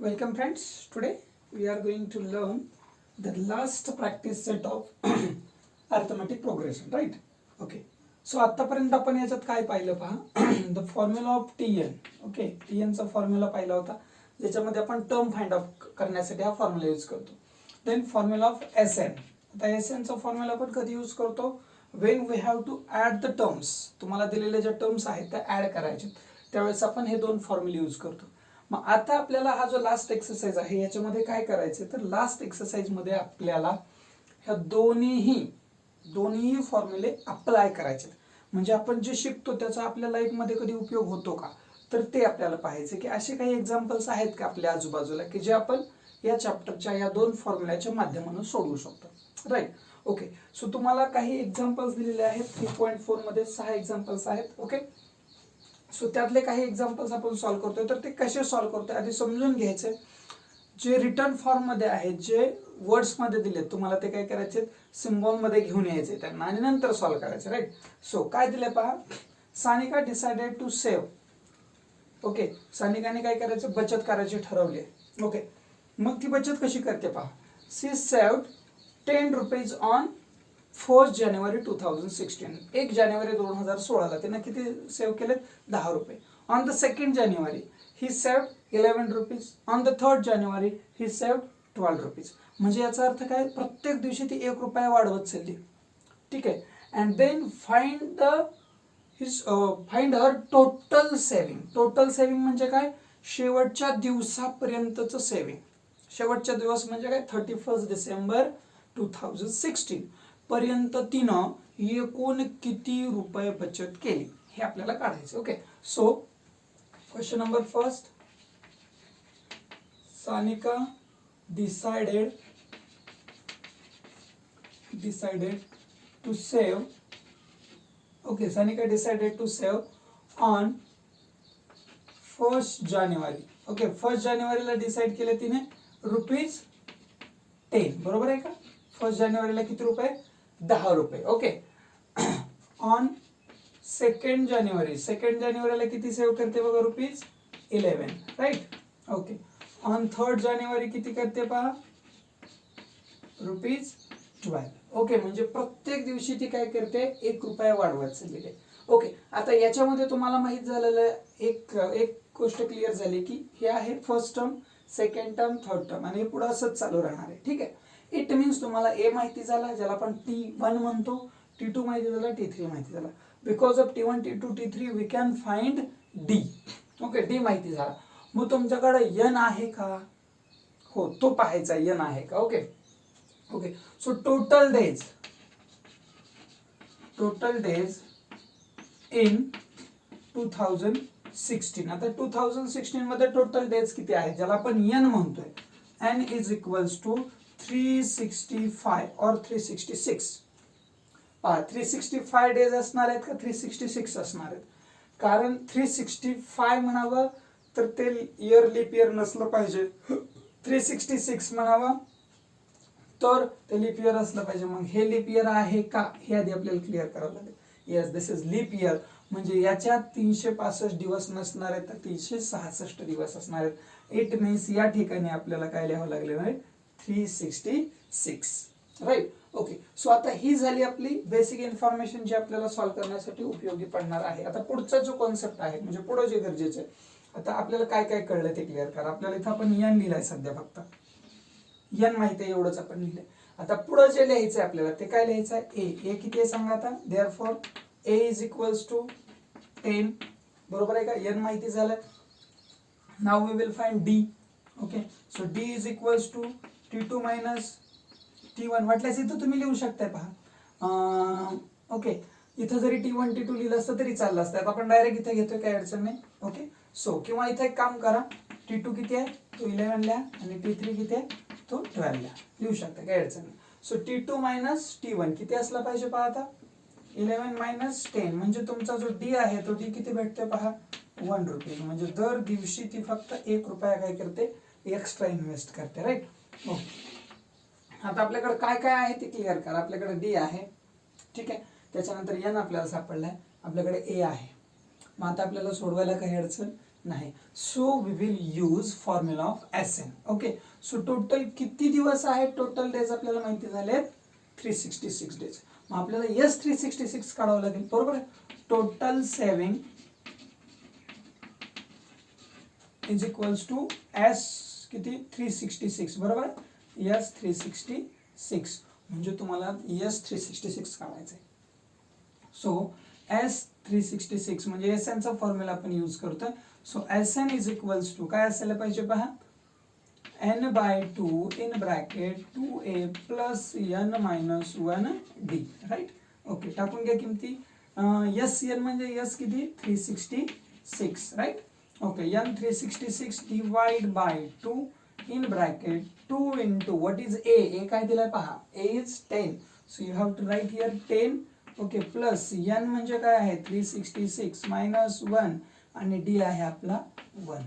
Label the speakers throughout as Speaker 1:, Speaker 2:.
Speaker 1: Welcome friends. Today we are going to learn the last practice set of arithmetic progression, right? Okay. So आतापर्यंत आपण याच्यात काय पाहिलं पहा the formula of TN. Okay, टीएनचा formula पाहिला होता ज्याच्यामध्ये आपण टर्म फाइंड आउट करण्यासाठी हा फॉर्म्युला यूज करतो. Then formula of S N. आता एस एनचा फॉर्म्युला आपण कधी यूज करतो? When we have to add the terms. तुम्हाला दिलेले ज्या टर्म्स आहेत त्या ॲड करायचे त्यावेळेस आपण हे दोन फॉर्म्युले यूज करतो. मग आता आपल्याला हा जो लास्ट एक्सरसाइज आहे याच्यामध्ये काय करायचं तर लास्ट एक्सरसाइज मध्ये आपल्याला ह्या दोन्ही फॉर्म्युले अप्लाय करायचे. म्हणजे आपण जे शिकतो त्याचा आपल्या लाईफमध्ये कधी उपयोग होतो का तर ते आपल्याला पाहायचे की असे काही एक्झाम्पल्स आहेत का आपल्या आजूबाजूला की जे आपण या चॅप्टरच्या या दोन फॉर्म्युल्याच्या माध्यमातून सोडवू शकतो. राईट. ओके, सो तुम्हाला काही एक्झाम्पल्स दिलेले आहेत 3.4 मध्ये 6 एक्झाम्पल्स आहेत. ओके, सो त्यातले काही एक्झाम्पल्स आपण सॉल्व्ह करतोय तर ते कसे सॉल्व्ह करतोय आधी समजून घ्यायचे. जे रिटर्न फॉर्म मध्ये आहेत जे वर्ड्स मध्ये दिले तुम्हाला ते काय करायचे सिम्बॉल मध्ये घेऊन यायचे त्यांना आणि नंतर सॉल्व्ह करायचे. राईट. सो काय दिले पहा, Sanika decided to save. Okay, सानिकाने काय करायचं बचत करायची ठरवली. ओके, मग ती बचत कशी करते पहा. सी सेव्ड 10 रुपीज ऑन 1 जानेवारी 2016. 1 जानेवारी 2016 त्यानं किती सेव्ह केलेत 10 रुपये. On the 2nd January he saved 11 rupees. On the 3rd January he saved 12 rupees. म्हणजे याचा अर्थ काय, प्रत्येक दिवशी ती 1 रुपया वाढवत चालली. ठीक आहे. And then find her total saving. Total saving म्हणजे काय, शेवटच्या दिवसापर्यंतचं सेव्हिंग. शेवटच्या दिवस म्हणजे काय 31 डिसेंबर 2016 पर्यंत तिनं एकूण किती रुपये बचत केली हे आपल्याला काढायचं. Okay, so question number first, Sanika decided to save. Okay, Sanika decided to save on 1 जानेवारी. ओके, 1 जानेवारीला डिसाइड केले तिने ₹10. बरोबर आहे का. 1 जानेवारीला किती रुपये 10 रुपये. ओके, ऑन 2nd जानेवारीला किती सेव्ह करते बघा ₹11. राईट. ओके, ऑन 3rd जानेवारी किती करते पहा ₹12. ओके, म्हणजे प्रत्येक दिवशी ती काय करते 1 रुपया वाढवत चाललेली. ओके, आता याच्यामध्ये तुम्हाला माहित झालेलं एक गोष्ट क्लिअर झाली की हे आहे first term, second term, third term आणि हे पुढे असंच चालू राहणार आहे. ठीक आहे. इट मीन्स तुम्हाला ए माहिती झाला ज्याला आपण T1 म्हणतो, T2 माहिती झाला, T3 माहिती झाला. Because of T1, T2, T3 we can find D. Okay, D माहिती झाला. मग तुमच्याकडे N आहे का, हो तो पाहायचा N आहे का. Okay okay, so total days in 2016. आता 2016 मध्ये टोटल डेज किती आहे ज्याला आपण N म्हणतोय. N इज इक्वल्स टू 365 और 366. 365 डेज असणार आहेत का 366 असणार आहेत. कारण 365 म्हणावं तर ते इयर लीप इयर नसलं पाहिजे. 366 म्हणावं तर ते लीप इयर असलं पाहिजे. मग हे लीप इयर आहे का हे आधी आपल्याला क्लिअर करावं लागेल. Yes, this is leap year. म्हणजे याच्यात 365 दिवस नसणार आहेत तर 366 दिवस असणार आहेत. इट मीन्स या ठिकाणी आपल्याला काय लिहावं लागलेलं आहे 366. राईट. ओके, सो आता ही झाली आपली बेसिक इन्फॉर्मेशन जी आपल्याला सॉल्व्ह करण्यासाठी उपयोगी पडणार आहे. आता पुढचा जो कॉन्सेप्ट आहे म्हणजे पुढे जे गरजेचं आहे, आता आपल्याला काय काय कळलं ते क्लिअर करा. आपल्याला इथं आपण N लिहिलंय सध्या, फक्त N माहिती आहे एवढंच आपण लिहिलंय. आता पुढे जे लिहायचं आहे आपल्याला ते काय लिहायचं आहे ए किती आहे सांगा आता. Therefore A is equals to 10. बरोबर आहे का. N माहिती झालं. Now we will find D. Okay, so D is equals to T2 minus T1. वाटल्यास इथं तुम्ही लिहू शकताय पहा. ओके, इथं जरी T1 T2 लिहिलं असतं तरी चाललं असतं. आता आपण डायरेक्ट इथे घेतोय काही अडचण नाही. ओके, सो किंवा इथे एक काम करा, T2 किती आहे तो 11 लिहा आणि T3 किती आहे तो 12 लिहा. लिहू शकता काही अडचण नाही. सो T2 मायनस T1 किती असला पाहिजे पहा आता 11 मायनस 10. म्हणजे तुमचा जो D आहे तो D किती भेटतोय पहा 1 रुपये. म्हणजे दर दिवशी ती फक्त 1 रुपया काय करते एक्स्ट्रा इन्व्हेस्ट करते. राईट. ओके, आता आपल्याकडे काय काय आहे ते क्लिअर करा. आपल्याकडे D आहे. ठीक आहे, त्याच्यानंतर N आपल्याला सापडलाय, आपल्याकडे A आहे. मग आता आपल्याला सोडवायला काही अडचण नाही. So we will use formula of SN. Okay, so total किती दिवस आहेत, टोटल डेज आपल्याला माहिती झालेत 366 डेज. मग आपल्याला S366 काढावं लागेल, बरोबर आहे. Total saving is equals to S किती 366, बरोबर. S366 म्हणजे तुम्हाला S366 काढायचं आहे. सो S366 म्हणजे SN चा फॉर्म्युला आपण यूज करतोय. So SN is equals to काय असायला पाहिजे पहा, n/2 in bracket 2a plus n minus 1d, right. Okay, टाकून घ्या किमती. SN म्हणजे S किती 366, right. Okay, n 366 divide by 2 in bracket 2 into what is a काय दिलाय पहा, a is 10, so you have to write here 10. Okay, plus n म्हणजे काय आहे 366 मायनस 1 आणि d आहे आपला 1.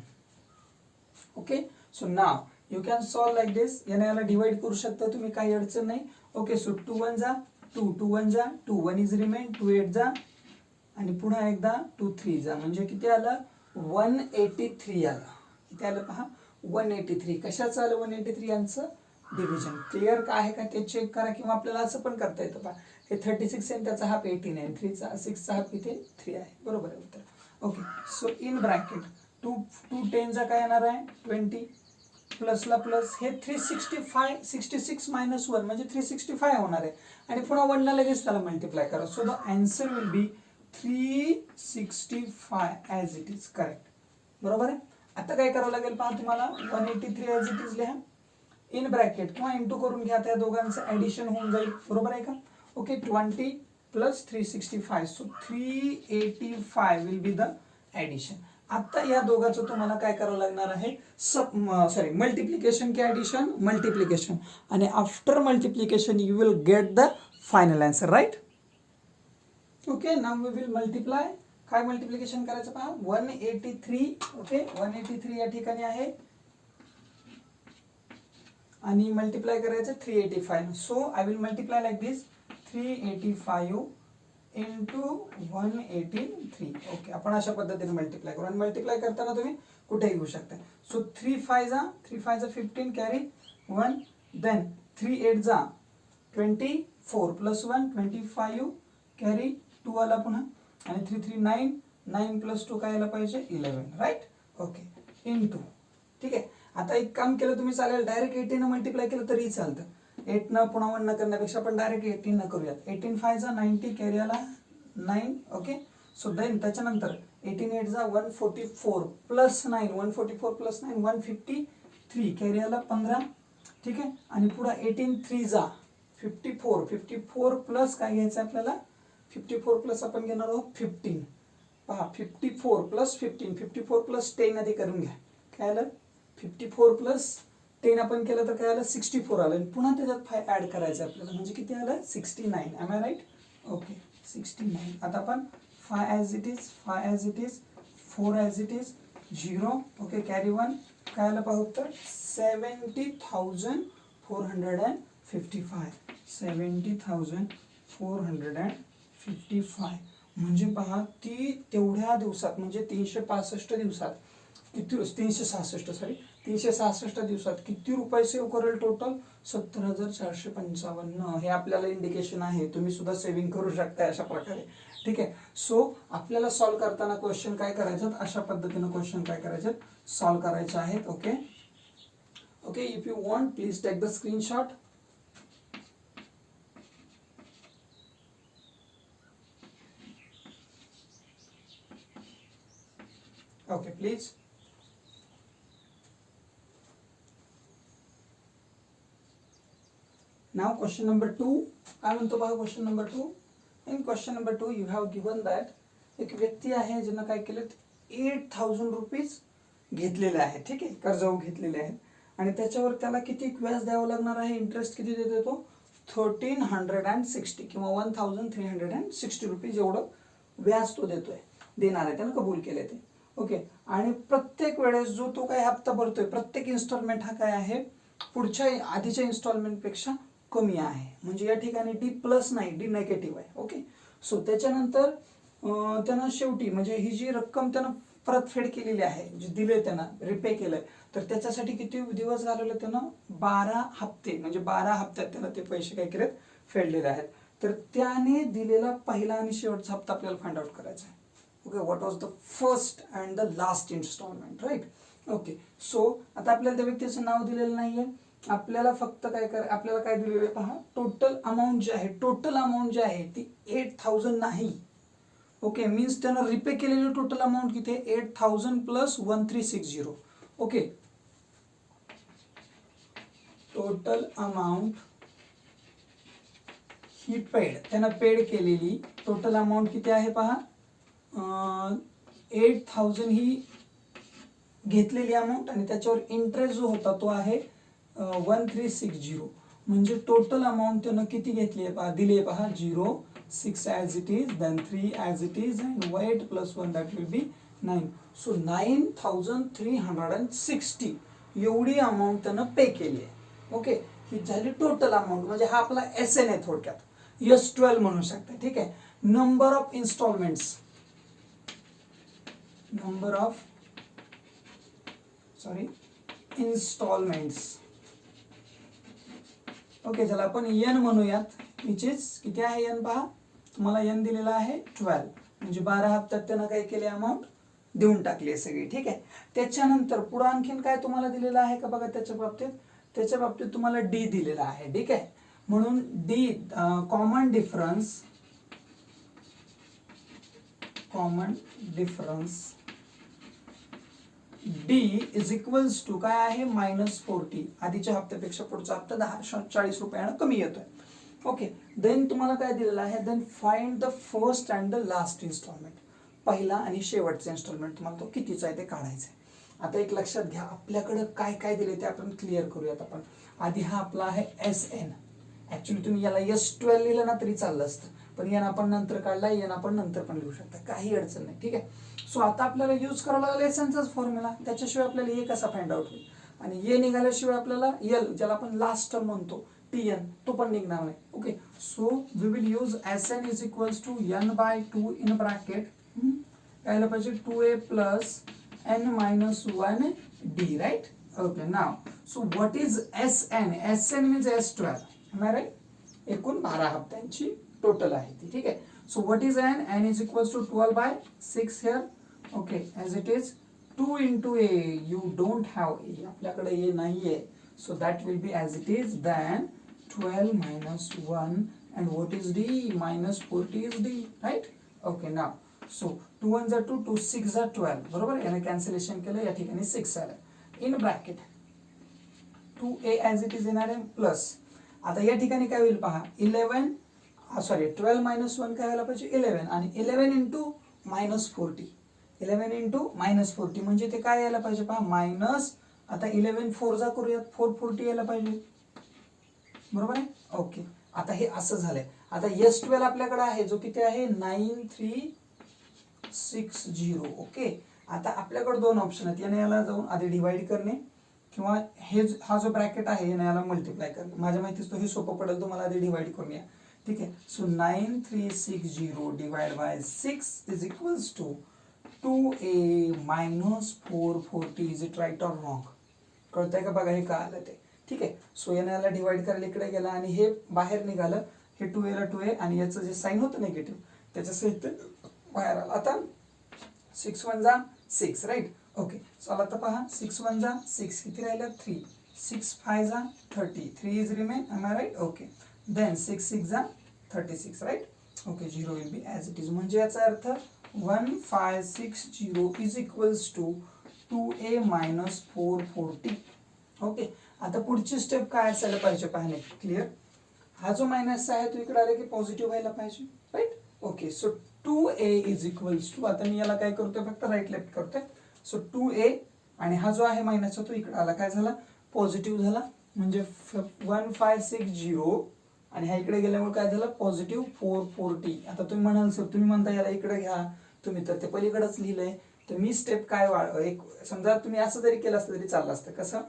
Speaker 1: Okay, so now you can solve like this. याला डिवाइड करू शकता तुम्ही, काही अडचण नाही. ओके, सो 2 1 जा 2, 2 1 जा 2, 1 इज रिमेन, 2 8 जा आणि पुन्हा एकदा 2 3 जा म्हणजे किती आलं 183 आलं. किती आलं पहा 183. कशाचं आलं 183? यांचं डिव्हिजन. क्लिअर काय आहे का ते चेक करा, किंवा आपल्याला असं पण करता येतं पहा, हे 36 आहे त्याचा हाफ 89, 6 चा हाफ इथे 3 आहे, बरोबर आहे उत्तर. ओके, सो इन ब्रॅकेट 2 10 चा काय येणार आहे 20 प्लसला प्लस हे 365 मायनस 1 म्हणजे 365 होणार आहे आणि पुन्हा 1 ला लगेच त्याला मल्टिप्लाय करा. So the answer will be 365 as it is, correct, बरोबर आहे. आता काय करावं लागेल पहा तुम्हाला, 183 ॲज इट इज लिहा इन ब्रॅकेट किंवा इंटू करून घ्या, त्या दोघांचं ॲडिशन होऊन जाईल, बरोबर आहे का. Okay, 20 plus 365, so 385 will be the addition. आता या दोघांचं तुम्हाला काय करावं लागणार आहे, मल्टिप्लिकेशन की ॲडिशन, मल्टिप्लिकेशन, आणि after multiplication you will get the final answer, right. Okay, now we will multiply. काय मल्टिप्लिकेशन करायचं पहा 183. ओके, 183 या ठिकाणी आहे आणि मल्टिप्लाय करायचं 385. So I will multiply like this 385 into 183. Okay, आपण अशा पद्धतीने मल्टिप्लाय करू आणि मल्टिप्लाय करताना तुम्ही कुठेही घेऊ शकता. सो 3 5 जा 15 कॅरी 1, देन 3 8 जा 24 प्लस 1 25 कॅरी 2 आला पुन्हा आणि 3 3 9 9 प्लस 2 काय आला पाहिजे 11, राईट. Okay, into. ठीक आहे, आता एक काम केलं तुम्ही चालेल, डायरेक्ट 18 मल्टिप्लाय केलं तरी चालतं. 8 न पुन्हा 1 न करण्यापेक्षा आपण डायरेक्ट 18 न करूयात. 18 5 जा 90 कॅरी आला 9. ओके, सो देन त्याच्यानंतर 18 8 जा 144 प्लस 9 144 प्लस 9 153 कॅरी आला 15. ठीक आहे, आणि पुढे 18 3 जा 54 प्लस काय घ्यायचं आपल्याला 54 प्लस आपण घेणार आहोत 15. पहा 54 प्लस 54 प्लस 10 आधी करून घ्या. काय आलं 54 प्लस 10 आपण केलं तर काय आलं 64 आलं, पुन्हा त्याच्यात 5 ऍड करायचं आपल्याला म्हणजे किती आलं 69. Am I right. ओके, 69. आता आपण 5 as it is 4 as it is 0. Okay, carry 1 काय आलं पाहू तर 70,455. 70,455 म्हणजे पहा ती तेवढ्या दिवसात म्हणजे 365 दिवसात किती 366 दिवसात किती रुपये सेव्ह करेल टोटल 70,455. हे आपल्याला इंडिकेशन आहे, तुम्ही सुद्धा सेव्हिंग करू शकता अशा प्रकारे. ठीक आहे, सो आपल्याला सॉल्व्ह करताना क्वेश्चन काय करायचं, अशा पद्धतीने क्वेश्चन काय करायचे सॉल्व्ह करायचे आहेत. Okay okay, if you want please take the screenshot. Okay please. Now question number 2. काय म्हणतो बघा question number 2. In question number 2 you have given that एक व्यक्ती आहे ज्यांना काय केलं 8,000 रुपीज घेतलेले आहे. ठीक आहे, कर्जाऊ घेतलेले आहेत आणि त्याच्यावर त्याला किती व्याज द्यावं लागणार आहे, इंटरेस्ट किती देतो तो 1360 किंवा 1360 रुपीज एवढं व्याज तो देणार आहे, त्यानं कबूल केले ते. ओके, आणि प्रत्येक वेळेस जो तो काय हप्ता भरतोय प्रत्येक इन्स्टॉलमेंट हा काय आहे पुढच्या आधीच्या इन्स्टॉलमेंट पेक्षा कमी आहे, म्हणजे या ठिकाणी डी प्लस नाही डी नेगेटिव्ह आहे. ओके, सो त्याच्यानंतर त्यानं शेवटी म्हणजे ही जी रक्कम त्यानं परतफेड केलेली आहे, जे दिले त्यांना रिपे केलंय, तर त्याच्यासाठी किती दिवस घालवले त्यानं? 12 हप्ते, म्हणजे 12 हप्त्यात त्यानं ते पैसे काय केलेत? फेडलेले आहेत. तर त्याने दिलेला पहिला आणि शेवटचा हप्ता आपल्याला फाइंड आउट करायचा आहे. Okay, what was the first and the last instalment, right? Okay, so आता आपल्याला त्या व्यक्तीचं नाव दिलेलं नाहीये, आपल्याला फक्त आपल्याला काय दिलेलं आहे पहा, टोटल अमाऊंट जी आहे, टोटल अमाऊंट जी आहे ती 8000 नाही. ओके, मीन्स त्यानं रिपे केलेली टोटल अमाऊंट किती आहे? 8000 प्लस 1360. ओके, टोटल अमाऊंट ही पेड, त्यानं पेड केलेली टोटल अमाऊंट किती आहे पहा, 8000 ही घेतलेली अमाऊंट आणि त्याच्यावर इंटरेस्ट जो होता तो आहे 1360. म्हणजे टोटल अमाऊंट त्यानं किती घेतली आहे पहा, दिली आहे पहा, 0, 6 as it is, then 3 as it is, and 8 plus 1 that will be 9. So 9360 एवढी अमाऊंट त्यानं पे केली आहे. ओके, ही झाली टोटल अमाऊंट, म्हणजे हा आपला SN आहे थोडक्यात, S12 म्हणू शकता. ठीक आहे. Number of instalments, number of instalments. Okay, चला आपण N म्हणूयात, विच इज किती आहे N पहा, तुम्हाला N दिलेला आहे 12, म्हणजे 12 हप्त्यात त्यानं काय केले? अमाऊंट देऊन टाकली आहे सगळी. ठीक आहे. त्याच्यानंतर पुढे आणखीन काय तुम्हाला दिलेलं आहे का बघा, त्याच्या बाबतीत तुम्हाला D दिलेला आहे. ठीक आहे, म्हणून D common difference D is equals to काय आहे? -40. आधीच्या हप्त्यापेक्षा पुढचा हप्ता 40 रुपयानं कमी येतोय. ओके, देन तुम्हाला काय दिलेलं आहे? Then find the first and the last instalment, पहिला आणि शेवटचा इन्स्टॉलमेंट तुम्हाला तो कितीचा आहे ते काढायचं आहे. आता एक लक्षात घ्या, आपल्याकडे काय काय दिले ते आपण क्लिअर करूयात. आपण आधी हा आपला आहे SN. ऍक्च्युली तुम्ही याला S12 लिहिलं ना तरी चाललं असतं, पण यानं आपण नंतर काढला, यानं आपण नंतर पण लिहू शकता, काही अडचण नाही. ठीक आहे. सो आता आपल्याला यूज करावं लागेल SNचाच फॉर्म्युला, त्याच्याशिवाय आपल्याला हे कसा फाइंड आउट होईल, आणि हे निघाल्याशिवाय आपल्याला L, ज्याला आपण लास्ट टर्म म्हणतो TN, तो पण निघणार नाही. Okay, so we will use SN is equals to N/2 in bracket, काय पाहिजे? 2A plus N-1D, right? Okay, now so what is SN? SN means S12, right? एकूण 12 हप्त्यांची टोटल आहे ती. ठीक आहे. So what is N? N is equals to 12/6 here. Okay, as it is 2 into A. You don't have A, आपल्याकडे A नाहीये, so that will be as it is. Then 12 minus 1, and what is D? -40 is D, right? Okay, now so 2 1s are 2, 2 6s are 12, बरोबर. याने cancellation केलं, या ठिकाणी 6 आलं. In bracket 2A as it is येणार आहे plus, आता या ठिकाणी काय होईल पहा, 12 minus 1 काय व्हायला पाहिजे? 11, आणि 11 into -40, 11 into -40 म्हणजे ते काय यायला पाहिजे पहा, मायनस, आता 11 4 करूयात, 440 यायला पाहिजे, बरोबर आहे. ओके, आता हे असं झालंय. आता S12 आपल्याकडे आहे, जो किती आहे? 9360. ओके, आता आपल्याकडे दोन ऑप्शन आहेत, याने याला जाऊन आधी डिवाइड करणे, किंवा हा जो ब्रॅकेट आहे याने याला मल्टिप्लाय करणे. माझ्या माहितीच तो हे सोपं पडेल, तुम्हाला आधी डिवाइड करून या. ठीक आहे. So 9360 divide by 6 is equals to 2A minus 440. Is it right or wrong? कळतंय का बघा, हे काय आलं ते. ठीक आहे. सो याने याला डिवाइड करायला इकडे गेला आणि हे बाहेर निघालं, हे 2A ला 2A, आणि याचं जे साईन होतं निगेटिव्ह त्याच्या सहित बाहेर आलं. आता 6 1 जा 6, राईट? ओके, चला आता पहा, 6 1 जा 6, किती राहिलं? 3, 6 5 जा 30, 3 is remain, am I right? Okay, then 6 6 जा 36, right? Okay, 0 will be as it is. म्हणजे याचा अर्थ 1560 is equals to 2A minus 440. Okay, आता पुढची स्टेप काय असायला पाहिजे पाहणे, क्लिअर. हा जो मायनस आहे तो इकडे आला की पॉझिटिव्ह व्हायला पाहिजे, right? Okay, so 2A is equals to, आता मी याला काय करतोय, फक्त राईट लेफ्ट करतोय. सो 2A, आणि हा जो आहे मायनसचा तो इकडे आला, काय झाला? पॉझिटिव्ह झाला, म्हणजे 1560, आणि ह्या इकडे गेल्यामुळे काय झालं? पॉझिटिव्ह 440. आता तुम्ही म्हणाल सर, तुम्ही म्हणता याला इकडे घ्या, तुम्ही तर ते पलीकडेच लिहिलंय. तर मी स्टेप काय एक समजा तुम्ही असं जरी केलं असतं तरी चाललं असतं. कसं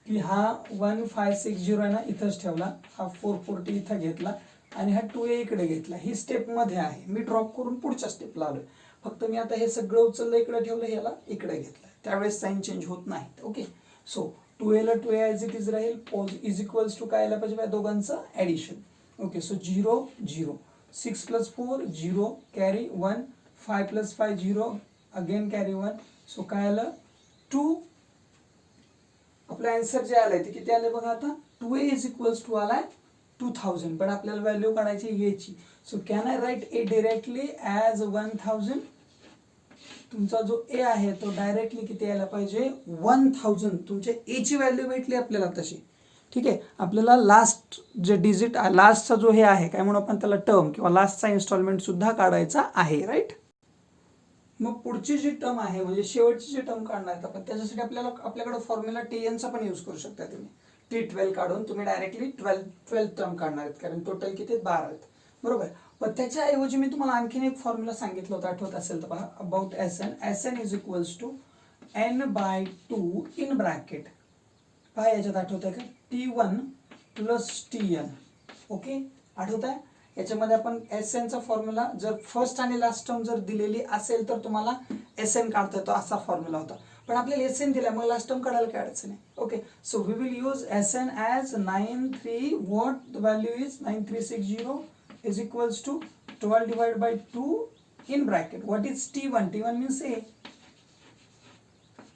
Speaker 1: की हा 1560 आहे ना, इथंच ठेवला, हा 440 इथं घेतला, आणि हा 2A इकडे घेतला. ही स्टेप मध्ये आहे, मी ड्रॉप करून पुढच्या स्टेपला आलोय. फक्त मी आता हे सगळं उचललं इकडे ठेवलं, ह्याला इकडे घेतलं, त्यावेळेस साईन चेंज होत नाही. ओके, सो 2a ला 2a ॲज इट इज राहील, इज इक्वल्स टू काय यायला पाहिजे या दोघांचं addition. Okay, so 0 0, 6 + 4 0, carry 1, 5 + 5 0, again carry 1, so काय आलं 2. आपलं आन्सर जे आलंय ते किती आलंय बघा आता, 2a इज इक्वल्स टू आलाय 2000, पण आपल्याला व्हॅल्यू काढायची याची. So can I write A directly as 1000. तुमचा जो ए आहे तो डायरेक्टली किती यायला पाहिजे 1000. तुमच्या ए ची व्हॅल्यू भेटली आपल्याला तशी. ठीक आहे, आपल्याला लास्ट जे डिजिट लास्टचा जो हे आहे काय म्हणून आपण त्याला टर्म किंवा लास्टचा इन्स्टॉलमेंट सुद्धा काढायचा आहे. राईट, मग पुढची जी टर्म आहे म्हणजे शेवटची जी टर्म काढणार आहेत आपण, त्याच्यासाठी आपल्याकडे फॉर्म्युला TN चा पण यूज करू शकता तुम्ही. T12 काढून तुम्ही डायरेक्टली 12 टर्म काढणार आहेत, कारण टोटल किती 12 आहेत, बरोबर. पण त्याच्याऐवजी मी तुम्हाला आणखीन एक फॉर्म्युला सांगितलं होतं, आठवत असेल तर पहा, about SN is equals to n/2 in bracket. पहा याच्यात आठवत आहे का, T1 + TN. ओके, आठवत आहे. याच्यामध्ये आपण SN चा फॉर्म्युला जर फर्स्ट आणि लास्ट टर्म जर दिलेली असेल तर तुम्हाला SN काढता येतो, असा फॉर्म्युला होता. पण आपल्याला SN दिला, मग लास्ट टर्म काढायला काय अडचण आहे. Okay, so we will use SN as 93, what the value is 9360 is equals to 12 divided by 2 in bracket. What is T1? T1 means A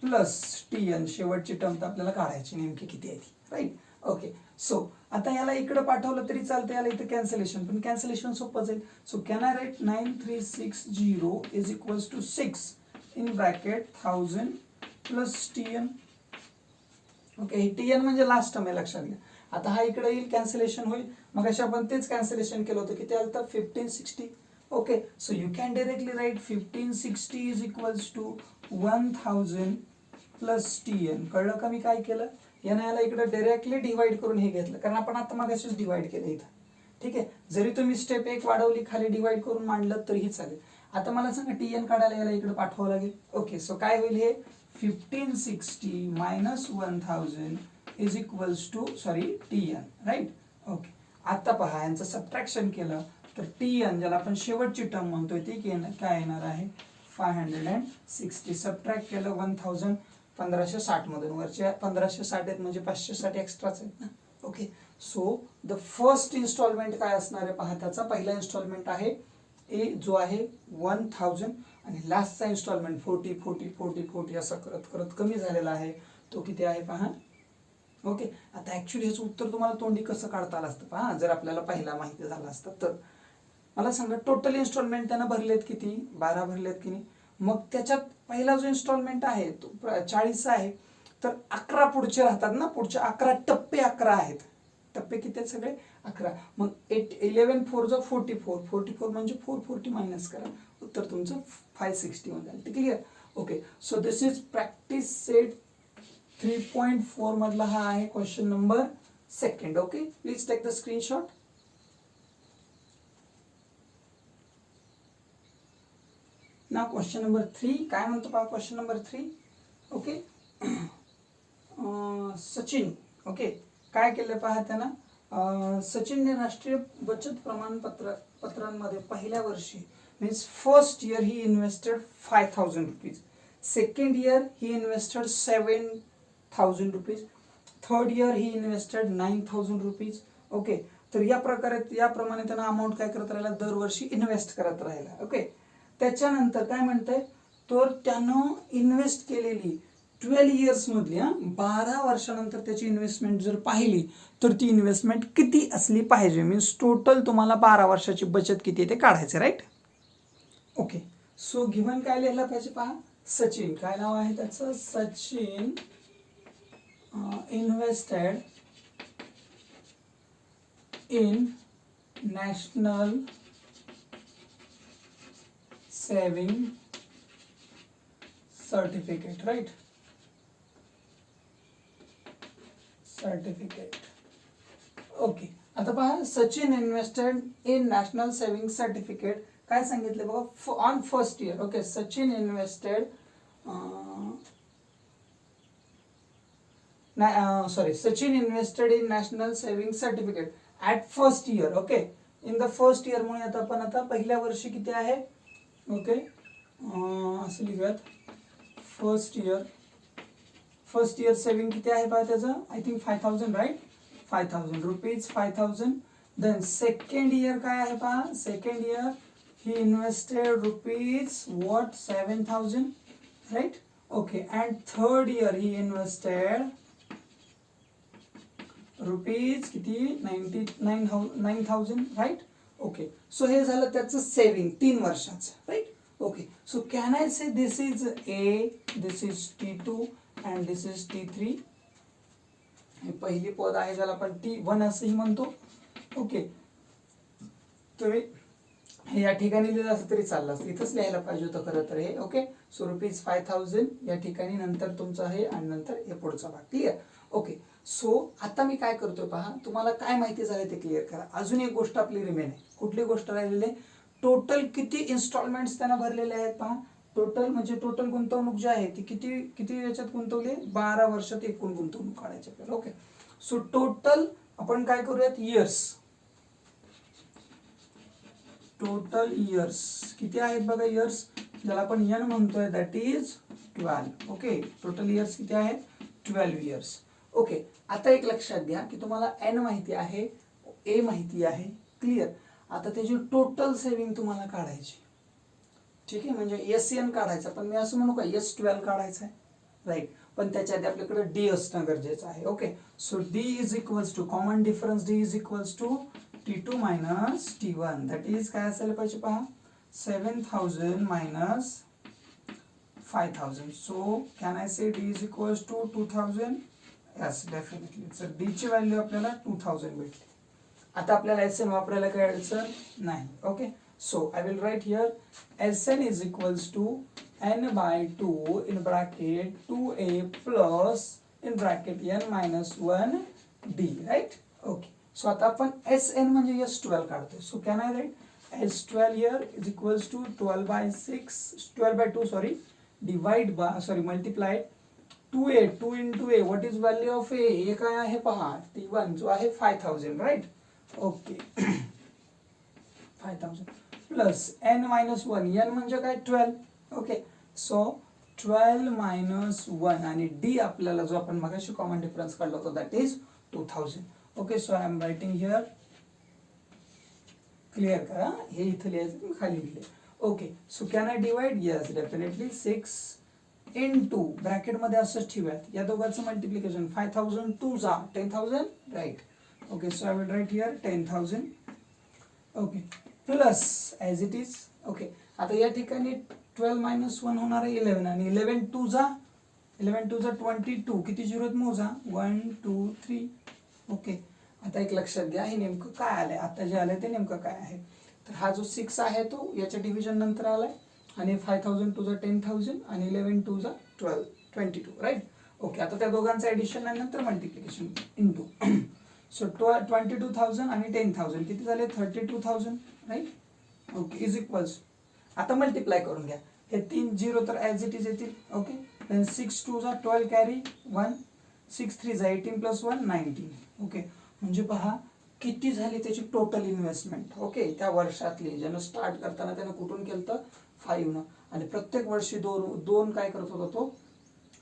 Speaker 1: plus TN, शेवटची टर्म तर आपल्याला काढायची नेमकी किती आहे ती. Right, okay. सो आता याला इकडे पाठवलं तरी चालतं, याला इथं कॅन्सलेशन, पण कॅन्सलेशन सोपं जाईल. So can I write 9360 is equals to 6 in bracket 1000 plus TN. Okay, हे TN म्हणजे लास्ट टर्म आहे, लक्षात घ्या. आता हा इकडे येईल, कॅन्सलेशन होईल. मग अशा आपण तेच कॅन्सलेशन केलं होतं, किती आलं तर 1560. Okay, so you can directly write 1560 is equals to 1000 plus TN. कळलं का मी काय केलं, यानं याला इकडे डायरेक्टली डिवाइड करून हे घेतलं, कारण आपण आता मगाशीच डिवाइड केलं इथं. ठीक आहे, जरी तुम्ही स्टेप 1 वाढवली, खाली डिवाइड करून मांडलं तरीही चालेल. आता मला सांगा TN काढायला याला इकडे पाठवावं लागेल. ओके, सो काय होईल हे 1560 - 1000 is equals to TN. Right, okay. आता पहा यांचं सबट्रॅक्शन केलं तर TN ज्याला आपण शेवटची टर्म म्हणतोय ती काय येणार आहे 560. सबट्रॅक्ट केलं 1000 1560 मधून, वरच्या 1560 आहेत म्हणजे 560 एक्स्ट्राच आहेत ना. Okay, so the first instalment काय असणार आहे पहा, त्याचा पहिला इन्स्टॉलमेंट आहे ए जो आहे 1000, आणि लास्टचा इन्स्टॉलमेंट 40 40 40 40 असं करत करत कमी झालेला आहे, तो किती आहे पहा. ओके, आता ऍक्च्युली ह्याचं उत्तर तुम्हाला तोंडी कसं काढता आलं असतं पहा, जर आपल्याला पहिला माहिती झाला असतं तर. मला सांगा टोटल इन्स्टॉलमेंट त्यानं भरलेत किती, 12 भरलेत की नाही. मग त्याच्यात पहिला जो इन्स्टॉलमेंट आहे तो 40 आहे, तर 11 पुढचे राहतात ना, पुढचे 11 टप्पे 11 आहेत. टप्पे किती आहेत सगळे 11. मग 11 4 जो 44, 44 म्हणजे 440 मायनस करा, उत्तर तुमचं 560 मध्ये. Clear, okay. So this is practice set 3.4 मधला हा आहे question number 2. Okay, please take the screenshot. ना क्वेश्चन नंबर 3 काय म्हणतो पहा, question number 3. Okay, Sachin. Okay, काय केलं पहा त्यानं, सचिनने राष्ट्रीय बचत प्रमाणपत्रांमध्ये पहिल्या वर्षी मीन्स फर्स्ट इयर ही इन्व्हेस्टेड 5000 रुपीज, सेकंड इयर ही इन्व्हेस्टेड 7000 रुपीज, थर्ड इयर ही इन्व्हेस्टेड 9000 रुपीज. ओके, तर याप्रमाणे त्यांना अमाऊंट काय करत राहिला, दरवर्षी इन्व्हेस्ट करत राहिला. ओके, त्याच्यानंतर काय म्हणतंय, तर त्यानं इन्व्हेस्ट केलेली 12 इयर्स मधली 12 वर्षानंतर त्याची इन्व्हेस्टमेंट जर पाहिली तर ती इन्व्हेस्टमेंट किती असली पाहिजे, मीन्स टोटल तुम्हाला 12 वर्षाची बचत किती आहे ते काढायचं. Right, okay. सो गिव्हन काय लिहिलं पाहिजे पहा, सचिन, काय नाव आहे त्याचं, Sachin invested in National Saving Certificate. Right, certificate. Okay, आता पहा Sachin invested in National Saving Certificate, काय सांगितले बघा, on first year. Okay, Sachin invested Sachin invested in National Saving Certificate at first year. Okay, in the first year मुळे आता आपण आता पहिल्या वर्षी किती आहे, ओके, असं लिहूयात. फर्स्ट इयर सेविंग किती आहे पहा त्याचं, I think 5000 right, 5000 rupees 5000. Then second year काय आहे पहा, सेकंड इयर ही invested rupees what 7000 right. Okay, and third year ही इन्व्हेस्टेड रुपीज किती 9000 राईट. ओके, सो हे झालं त्याचं सेविंग 3 वर्षाचं right. Okay, so can I say this is A, this is T2 and this is T3. हे पहिली पद आहे ज्याला आपण T1 असंही म्हणतो. ओके, तुम्ही हे या ठिकाणी लिहिलं असं तरी चाललं असतं, इथंच लिहायला पाहिजे होतं खरं तर हे. ओके, सो रुपीज 5000 या ठिकाणी, नंतर तुमचं आहे आणि नंतर हे पुढचा भाग. क्लिअर. ओके, सो आता मी काय करतोय पहा, तुम्हाला काय माहिती झालं ते क्लिअर करा. अजून एक गोष्ट आपली रिमेन आहे. कुठली गोष्ट राहिलेली आहे, टोटल किती इन्स्टॉलमेंट्स त्यांना भरलेले आहेत पहा. टोटल म्हणजे टोटल गुंतवणूक जी आहे ती किती किती याच्यात गुंतवली, 12 वर्षात एकूण गुंतवणूक काढायची आपल्याला. ओके, सो टोटल आपण काय करूयात, इयर्स, टोटल इयर्स किती आहेत बघा, इयर्स ज्याला आपण n म्हणतोय that is 12. Okay, total years किती आहेत, 12 इयर्स. ओके, आता एक लक्षात घ्या की तुम्हाला n माहिती आहे, a माहिती आहे. क्लिअर. आता त्याची टोटल सेविंग तुम्हाला काढायची. ठीक आहे, म्हणजे SN काढायचा, पण मी असं म्हणू का S12 काढायचा आहे राईट. पण त्याच्या आधी आपल्याकडे D असणं गरजेचं आहे. Okay, so D is equals to common difference, D is equals to T2 minus T1, that is काय असायला पाहिजे पहा, 7000 minus 5000. So can I say D is equals to 2000. Yes, definitely. Sir D ची value आपल्याला 2000 भेटली. आता आपल्याला SN वापरायला काही अडचण नाही. Okay, so I will write here SN is equals to n by 2 in bracket 2a plus in bracket n minus 1 d, right? Okay, so आता आपण SN म्हणजे S12 काढतोय. So can I write S12 here is equals to 12 by 6, 12 by 2 sorry, divide by multiply 2a, 2 into a, what is value of a? A काय आहे पहा, T1 जो आहे 5000 right. Okay, 5000 plus n minus 1, n म्हणजे काय 12. Okay, so 12 minus 1 आणि d आपल्याला जो आपण मगाशी कॉमन डिफरन्स काढला होता that is 2000. Okay, so I am writing here. Clear करा, हे इथं लिहायचं खाली लिहिले. Okay, so can I divide, yes definitely. 6 into bracket मध्ये असंच ठेवूयात, या दोघांचं मल्टिप्लिकेशन 5000 2 जा 10000 right. Okay, so I will write here 10,000. Okay, plus as it is. Okay, आता या ठिकाणी 12 minus 1 होणार आहे 11 आणि 11 2 जा 22, किती झिरो आहेत मोजा, 1 2 3. ओके, आता एक लक्षात घ्या, हे नेमकं काय आलंय, आता जे आलंय ते नेमकं काय आहे. तर हा जो 6 आहे तो याच्या डिव्हिजन नंतर आलाय आणि 5000 2 जा 10000 आणि 11 2 जा 12 22 राईट. ओके, आता त्या दोघांचं ऍडिशन आणि नंतर मल्टिप्लिकेशन इनटू. सो 22,000 आणि 10,000 किती झाले, 32,000 राईट. ओके, इज इक्वल्स, आता मल्टिप्लाय करून घ्या, हे 3 0 तर ॲज इट इज येतील. ओके, देन 6 2 जा 12 कॅरी 1, 6 3 जा 18 प्लस 1 19. ओके, म्हणजे पहा किती झाली त्याची टोटल इन्व्हेस्टमेंट. ओके, त्या वर्षातली ज्यानं स्टार्ट करताना त्यानं कुठून केलं तर 5 न, आणि प्रत्येक वर्षी दोन काय करत होता तो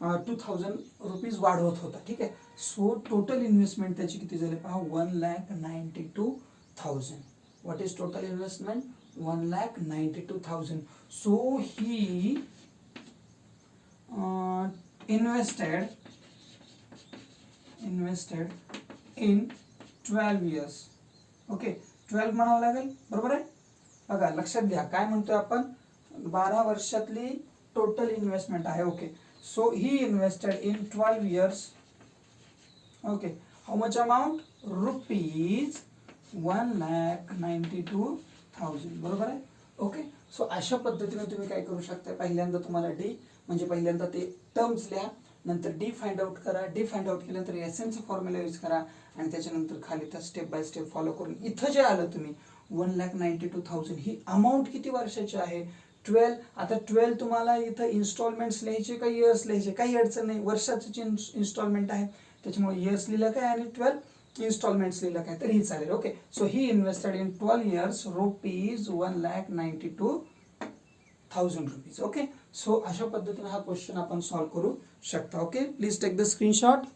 Speaker 1: 2000 रुपीज वाढवत होता. ठीक आहे, सो टोटल इन्व्हेस्टमेंट त्याची किती झाली पहा, 1,92,000. What is total investment, 1,92,000. So he invested in 12 years. Okay, 12 म्हणावं लागेल, बरोबर आहे. बघा लक्षात घ्या काय म्हणतोय आपण, 12 वर्षातली टोटल इन्व्हेस्टमेंट आहे. Okay, so he invested in 12 years. Okay, how much amount, rupees 1,92,000, बरोबर आहे. ओके, सो अशा पद्धतीने तुम्ही काय करू शकता, पहिल्यांदा तुम्हाला डी म्हणजे पहिल्यांदा ते टर्म्स लिहा, नंतर डी फाइंड आउट करा, डी फाइंड आउट केल्यानंतर एसएनचा फॉर्म्युला यूज करा आणि त्याच्यानंतर खाली त्या स्टेप बाय स्टेप फॉलो करून इथं जे आलं तुम्ही 1,92,000 ही अमाऊंट किती वर्षाची आहे, 12. आता 12 तुम्हाला इथं इन्स्टॉलमेंट्स लिहायचे का इयर्स लिहायचे काही अडचण नाही, वर्षाची इन्स्टॉलमेंट आहे त्याच्यामुळे इयर्स लिहिलं काय आणि 12 इन्स्टॉलमेंट्स लिहिलं काय तरी चालेल. Okay, so he invested in 12 years rupees 1,92,000. ₹1000. Okay, सो अशा पद्धतीने हा क्वेश्चन आपण सॉल्व्ह करू शकता. Okay, please take the screenshot.